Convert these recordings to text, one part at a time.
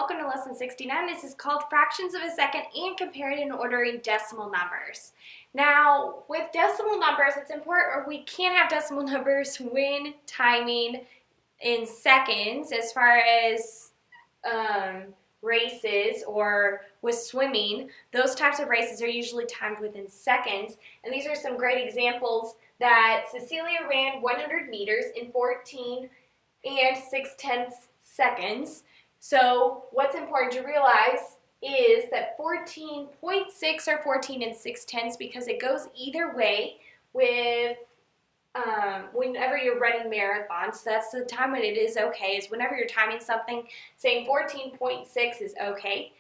welcome to lesson 69. This is called fractions of a second and comparing and ordering decimal numbers. Now, with decimal numbers, it's important, or we can't have decimal numbers when timing in seconds as far as races or with swimming. Those types of races are usually timed within seconds, and these are some great examples that Cecilia ran 100 meters in 14 and 6/10 seconds. So what's important to realize is that 14.6 or 14 and 6/10, because it goes either way with whenever you're running marathons. So that's the time when it is okay, is whenever you're timing something, saying 14.6 is okay.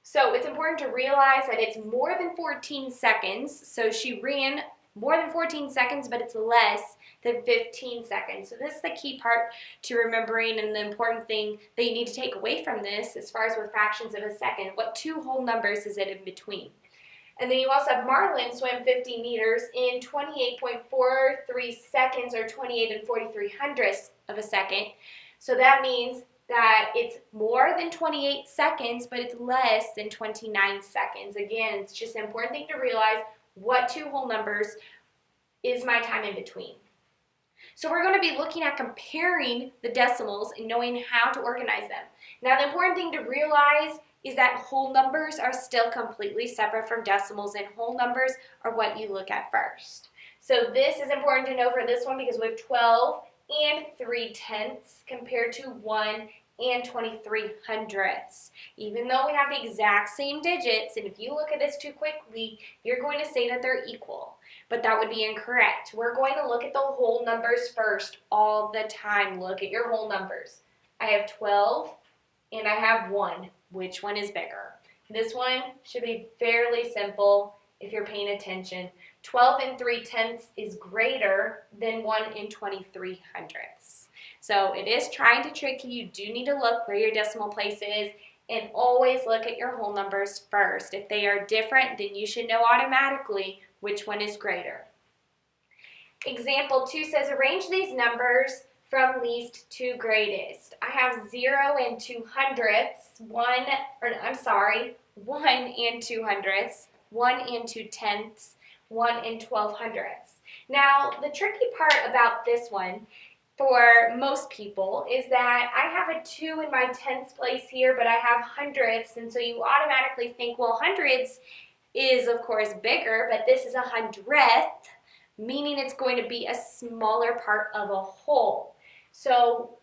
So it's important to realize that it's more than 14 seconds. So she ran more than 14 seconds, but it's less than 15 seconds. So this is the key part to remembering, and the important thing that you need to take away from this as far as with fractions of a second. What two whole numbers is it in between? And then you also have Marlon swam 50 meters in 28.43 seconds, or 28 and 43 hundredths of a second. So that means that it's more than 28 seconds, but it's less than 29 seconds. Again, it's just an important thing to realize what two whole numbers is my time in between. So we're going to be looking at comparing the decimals and knowing how to organize them. Now, the important thing to realize is that whole numbers are still completely separate from decimals, and whole numbers are what you look at first. So this is important to know for this one because we have 12 and 3/10 compared to 1 and 23 hundredths. Even though we have the exact same digits, and if you look at this too quickly, you're going to say that they're equal, but that would be incorrect. We're going to look at the whole numbers first all the time. Look at your whole numbers. I have 12 and I have 1. Which one is bigger? This one should be fairly simple if you're paying attention. 12 and 3/10 is greater than 1 and 23 hundredths. So it is trying to trick you. You do need to look where your decimal place is, and always look at your whole numbers first. If they are different, then you should know automatically which one is greater. Example 2 says, arrange these numbers from least to greatest. I have 0 and 2 hundredths, 1 and 2 hundredths, 1 and 2 tenths, 1 and 12 hundredths. Now, the tricky part about this one for most people is that I have a 2 in my tenths place here, but I have hundredths, and so you automatically think, well, hundreds is, of course, bigger, but this is a hundredth, meaning it's going to be a smaller part of a whole. So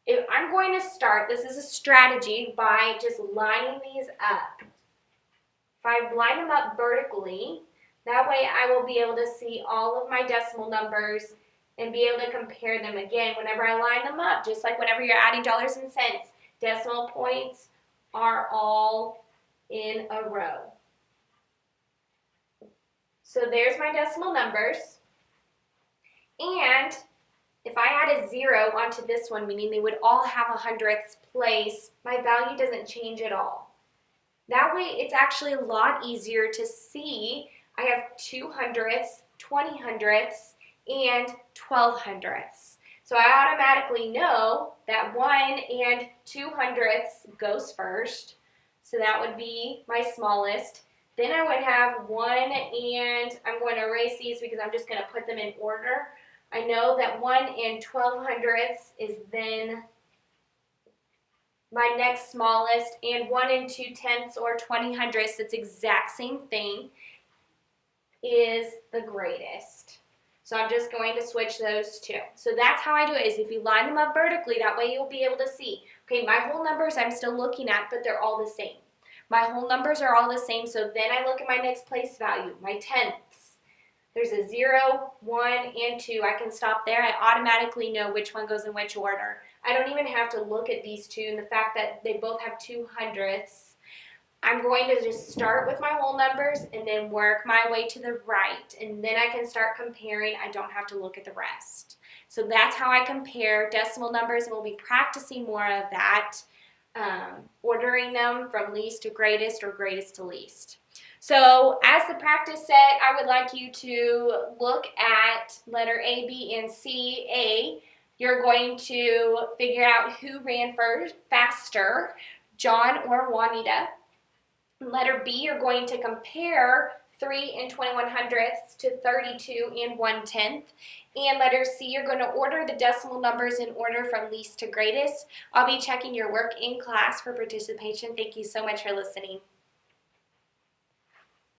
if I'm going to start, this is a strategy, by just lining these up. If I line them up vertically, that way I will be able to see all of my decimal numbers and be able to compare them again whenever I line them up, just like whenever you're adding dollars and cents. Decimal points are all in a row. So there's my decimal numbers. And if I add a 0 onto this one, meaning they would all have a hundredths place, my value doesn't change at all. That way it's actually a lot easier to see. I have 2 hundredths, 20 hundredths, and 12 hundredths. So I automatically know that 1 and 2 hundredths goes first. So that would be my smallest. Then I would have 1, and I'm going to erase these because I'm just going to put them in order. I know that 1 and 12 hundredths is then my next smallest, and 1 and 2 tenths or 20 hundredths, it's exact same thing, is the greatest. So I'm just going to switch those two. So that's how I do it, is if you line them up vertically, that way you'll be able to see, okay, my whole numbers I'm still looking at, but they're all the same. My whole numbers are all the same, so then I look at my next place value, my tenths. There's a 0, 1, and 2. I can stop there. I automatically know which one goes in which order. I don't even have to look at these two, and the fact that they both have 2 hundredths. I'm going to just start with my whole numbers and then work my way to the right, and then I can start comparing. I don't have to look at the rest. So that's how I compare decimal numbers, and we'll be practicing more of that, ordering them from least to greatest or greatest to least. So as the practice set, I would like you to look at letter A, B, and C. A, you're going to figure out who ran faster, John or Juanita. Letter B, you're going to compare 3 and 21/100ths to 32 and 1/10. And letter C, you're going to order the decimal numbers in order from least to greatest. I'll be checking your work in class for participation. Thank you so much for listening.